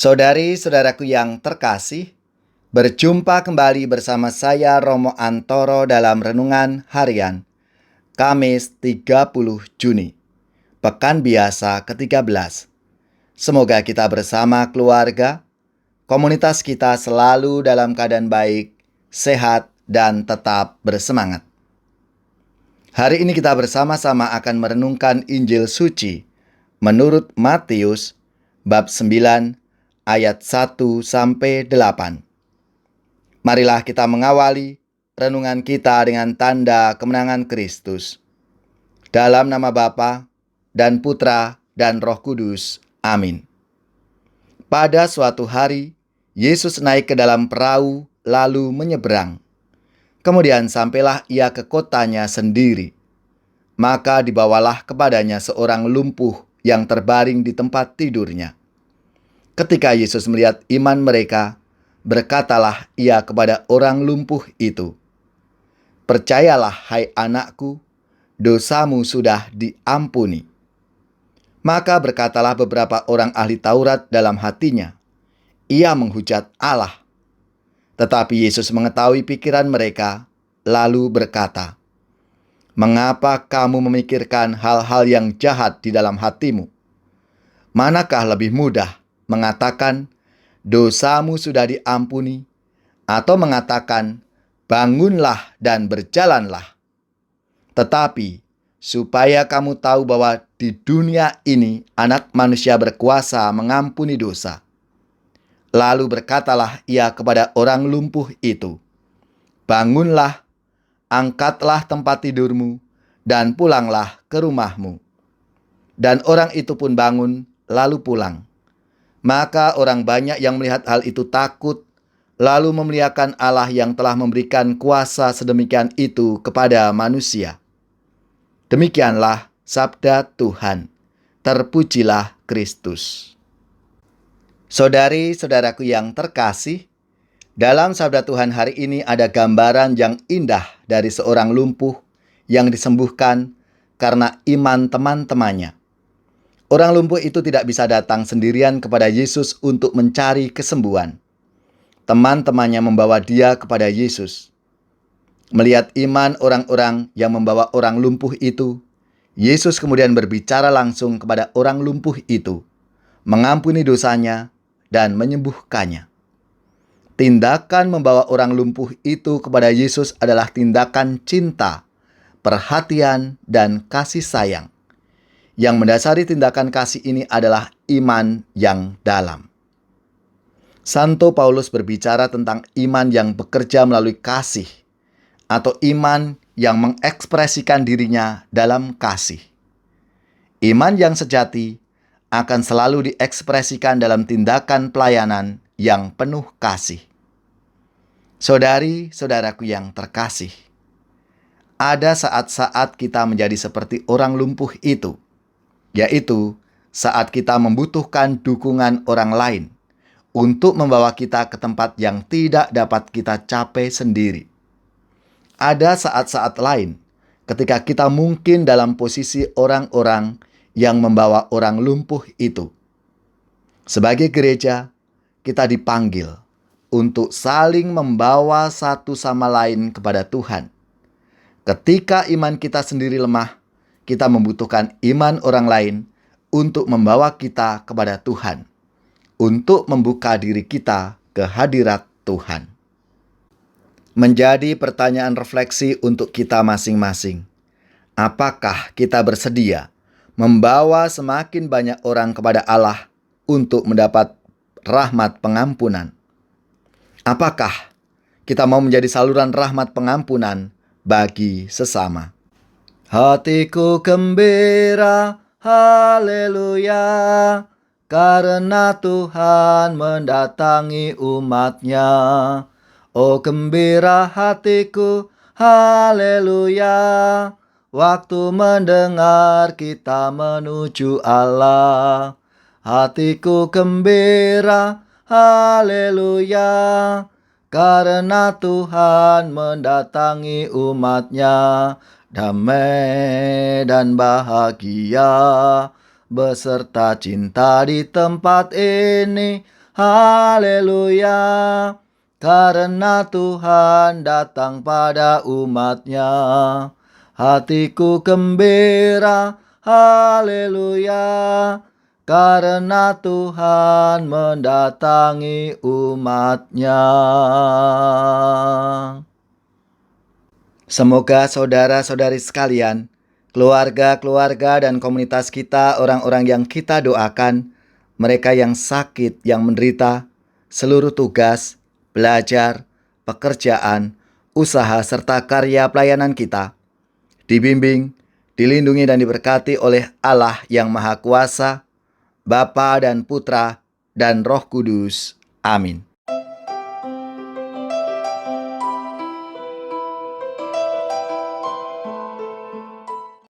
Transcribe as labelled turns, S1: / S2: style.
S1: Saudari-saudaraku yang terkasih, berjumpa kembali bersama saya Romo Antoro dalam Renungan Harian, Kamis 30 Juni, Pekan Biasa ke-13. Semoga kita bersama keluarga, komunitas kita selalu dalam keadaan baik, sehat, dan tetap bersemangat. Hari ini kita bersama-sama akan merenungkan Injil Suci menurut Matius, bab 9, ayat 1-8. Marilah kita mengawali renungan kita dengan tanda kemenangan Kristus. Dalam nama Bapa dan Putra dan Roh Kudus. Amin. Pada suatu hari, Yesus naik ke dalam perahu lalu menyeberang. Kemudian sampailah ia ke kotanya sendiri. Maka dibawalah kepadanya seorang lumpuh yang terbaring di tempat tidurnya. Ketika Yesus melihat iman mereka, berkatalah ia kepada orang lumpuh itu, "Percayalah, hai anakku, dosamu sudah diampuni." Maka berkatalah beberapa orang ahli Taurat dalam hatinya, "Ia menghujat Allah." Tetapi Yesus mengetahui pikiran mereka, lalu berkata, "Mengapa kamu memikirkan hal-hal yang jahat di dalam hatimu? Manakah lebih mudah, mengatakan, 'Dosamu sudah diampuni,' atau mengatakan, 'Bangunlah dan berjalanlah'? Tetapi supaya kamu tahu bahwa di dunia ini Anak Manusia berkuasa mengampuni dosa." Lalu berkatalah ia kepada orang lumpuh itu, "Bangunlah, angkatlah tempat tidurmu, dan pulanglah ke rumahmu." Dan orang itu pun bangun, lalu pulang. Maka orang banyak yang melihat hal itu takut, lalu memuliakan Allah yang telah memberikan kuasa sedemikian itu kepada manusia. Demikianlah sabda Tuhan. Terpujilah Kristus. Saudari-saudaraku yang terkasih, dalam sabda Tuhan hari ini ada gambaran yang indah dari seorang lumpuh yang disembuhkan karena iman teman-temannya. Orang lumpuh itu tidak bisa datang sendirian kepada Yesus untuk mencari kesembuhan. Teman-temannya membawa dia kepada Yesus. Melihat iman orang-orang yang membawa orang lumpuh itu, Yesus kemudian berbicara langsung kepada orang lumpuh itu, mengampuni dosanya dan menyembuhkannya. Tindakan membawa orang lumpuh itu kepada Yesus adalah tindakan cinta, perhatian, dan kasih sayang. Yang mendasari tindakan kasih ini adalah iman yang dalam. Santo Paulus berbicara tentang iman yang bekerja melalui kasih, atau iman yang mengekspresikan dirinya dalam kasih. Iman yang sejati akan selalu diekspresikan dalam tindakan pelayanan yang penuh kasih. Saudari-saudaraku yang terkasih, ada saat-saat kita menjadi seperti orang lumpuh itu, yaitu saat kita membutuhkan dukungan orang lain untuk membawa kita ke tempat yang tidak dapat kita capai sendiri. Ada saat-saat lain ketika kita mungkin dalam posisi orang-orang yang membawa orang lumpuh itu. Sebagai gereja, kita dipanggil untuk saling membawa satu sama lain kepada Tuhan. Ketika iman kita sendiri lemah, kita membutuhkan iman orang lain untuk membawa kita kepada Tuhan, untuk membuka diri kita ke hadirat Tuhan. Menjadi pertanyaan refleksi untuk kita masing-masing. Apakah kita bersedia membawa semakin banyak orang kepada Allah untuk mendapat rahmat pengampunan? Apakah kita mau menjadi saluran rahmat pengampunan bagi sesama? Hatiku gembira, haleluya, karena Tuhan mendatangi umat-Nya. Oh gembira hatiku, haleluya, waktu mendengar kita menuju Allah. Hatiku gembira, haleluya, karena Tuhan mendatangi umat-Nya. Damai dan bahagia beserta cinta di tempat ini. haleluya. Karena Tuhan datang pada umat-Nya, hatiku gembira, haleluya. Karena Tuhan mendatangi umat-Nya. Semoga saudara-saudari sekalian, keluarga-keluarga dan komunitas kita, orang-orang yang kita doakan, mereka yang sakit, yang menderita, seluruh tugas, belajar, pekerjaan, usaha, serta karya pelayanan kita, dibimbing, dilindungi dan diberkati oleh Allah yang Maha Kuasa, Bapa dan Putra dan Roh Kudus. Amin.